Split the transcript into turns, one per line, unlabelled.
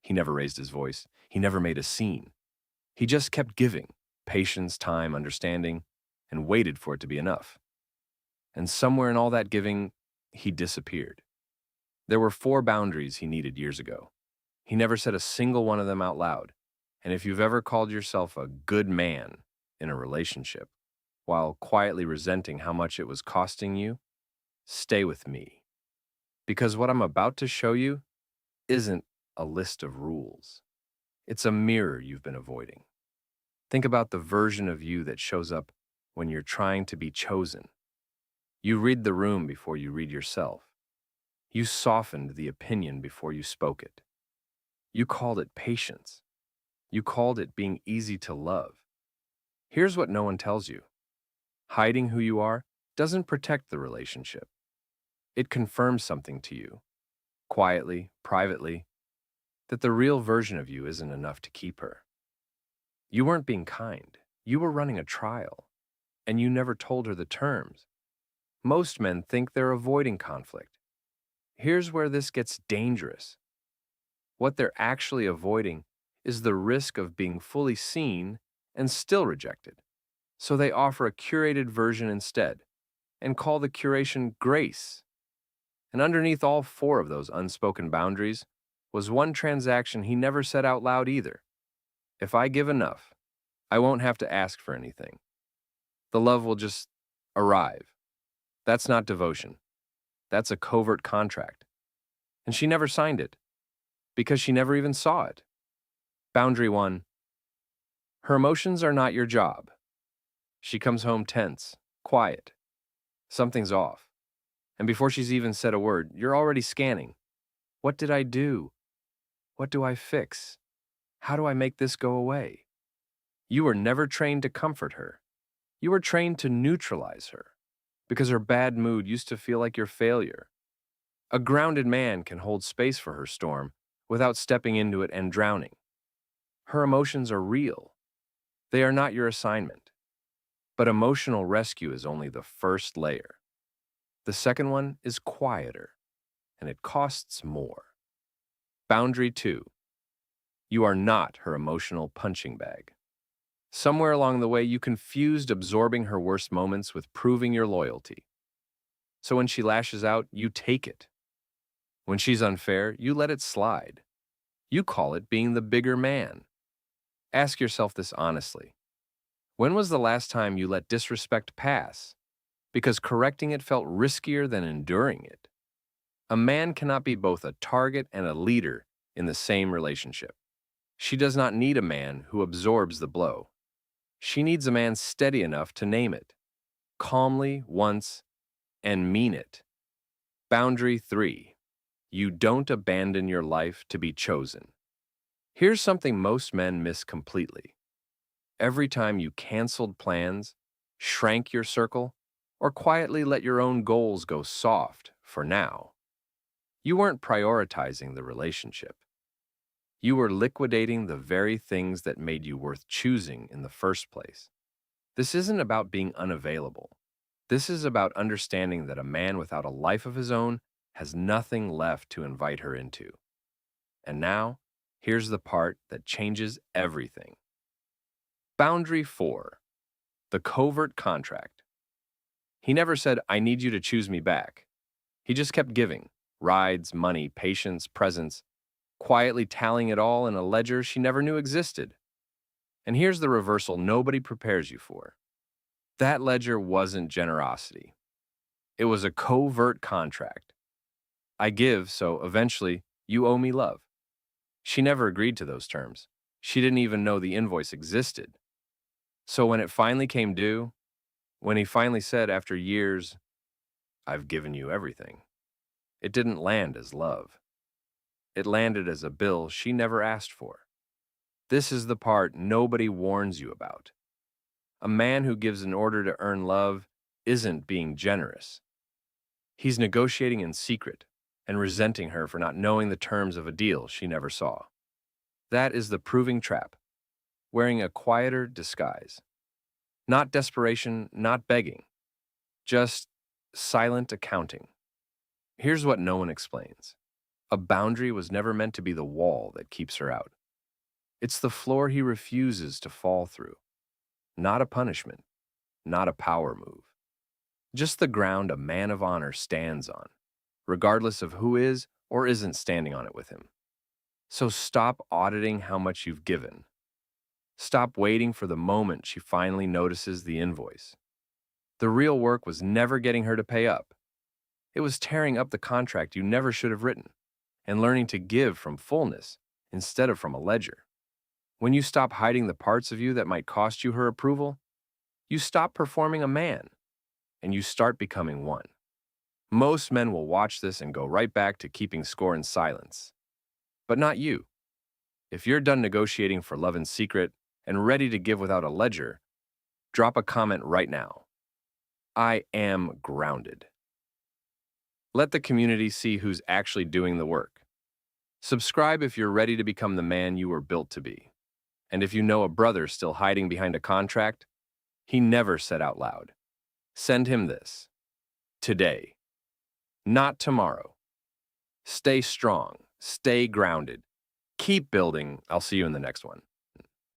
He never raised his voice. He never made a scene. He just kept giving patience, time, understanding, and waited for it to be enough. And somewhere in all that giving, he disappeared. There were 4 boundaries he needed years ago. He never said a single one of them out loud. And if you've ever called yourself a good man in a relationship while quietly resenting how much it was costing you, stay with me. Because what I'm about to show you isn't a list of rules. It's a mirror you've been avoiding. Think about the version of you that shows up when you're trying to be chosen. You read the room before you read yourself. You softened the opinion before you spoke it. You called it patience. You called it being easy to love. Here's what no one tells you. Hiding who you are doesn't protect the relationship. It confirms something to you, quietly, privately, that the real version of you isn't enough to keep her. You weren't being kind. You were running a trial, and you never told her the terms. Most men think they're avoiding conflict. Here's where this gets dangerous. What they're actually avoiding is the risk of being fully seen and still rejected. So they offer a curated version instead and call the curation grace. And underneath all 4 of those unspoken boundaries was one transaction he never said out loud either. If I give enough, I won't have to ask for anything. The love will just arrive. That's not devotion. That's a covert contract. And she never signed it because she never even saw it. Boundary 1. Her emotions are not your job. She comes home tense, quiet. Something's off. And before she's even said a word, you're already scanning. What did I do? What do I fix? How do I make this go away? You were never trained to comfort her. You were trained to neutralize her because her bad mood used to feel like your failure. A grounded man can hold space for her storm without stepping into it and drowning. Her emotions are real. They are not your assignment. But emotional rescue is only the first layer. The second one is quieter, and it costs more. Boundary 2. You are not her emotional punching bag. Somewhere along the way, you confused absorbing her worst moments with proving your loyalty. So when she lashes out, you take it. When she's unfair, you let it slide. You call it being the bigger man. Ask yourself this honestly. When was the last time you let disrespect pass? Because correcting it felt riskier than enduring it. A man cannot be both a target and a leader in the same relationship. She does not need a man who absorbs the blow. She needs a man steady enough to name it, calmly, once, and mean it. Boundary 3. You don't abandon your life to be chosen. Here's something most men miss completely. Every time you canceled plans, shrank your circle, or quietly let your own goals go soft for now, you weren't prioritizing the relationship. You were liquidating the very things that made you worth choosing in the first place. This isn't about being unavailable. This is about understanding that a man without a life of his own has nothing left to invite her into. And now, here's the part that changes everything. Boundary 4. The covert contract. He never said, I need you to choose me back. He just kept giving. Rides, money, patience, presence, quietly tallying it all in a ledger she never knew existed. And here's the reversal nobody prepares you for. That ledger wasn't generosity. It was a covert contract. I give, so eventually you owe me love. She never agreed to those terms. She didn't even know the invoice existed. So when it finally came due, when he finally said after years, I've given you everything, it didn't land as love. It landed as a bill she never asked for. This is the part nobody warns you about. A man who gives in order to earn love isn't being generous. He's negotiating in secret and resenting her for not knowing the terms of a deal she never saw. That is the proving trap, wearing a quieter disguise. Not desperation, not begging, just silent accounting. Here's what no one explains. A boundary was never meant to be the wall that keeps her out. It's the floor he refuses to fall through. Not a punishment, not a power move. Just the ground a man of honor stands on, regardless of who is or isn't standing on it with him. So stop auditing how much you've given. Stop waiting for the moment she finally notices the invoice. The real work was never getting her to pay up. It was tearing up the contract you never should have written and learning to give from fullness instead of from a ledger. When you stop hiding the parts of you that might cost you her approval, you stop performing a man and you start becoming one. Most men will watch this and go right back to keeping score in silence. But not you. If you're done negotiating for love in secret and ready to give without a ledger, drop a comment right now. I am grounded. Let the community see who's actually doing the work. Subscribe if you're ready to become the man you were built to be. And if you know a brother still hiding behind a contract he never said out loud, send him this. Today. Not tomorrow. Stay strong. Stay grounded. Keep building. I'll see you in the next one.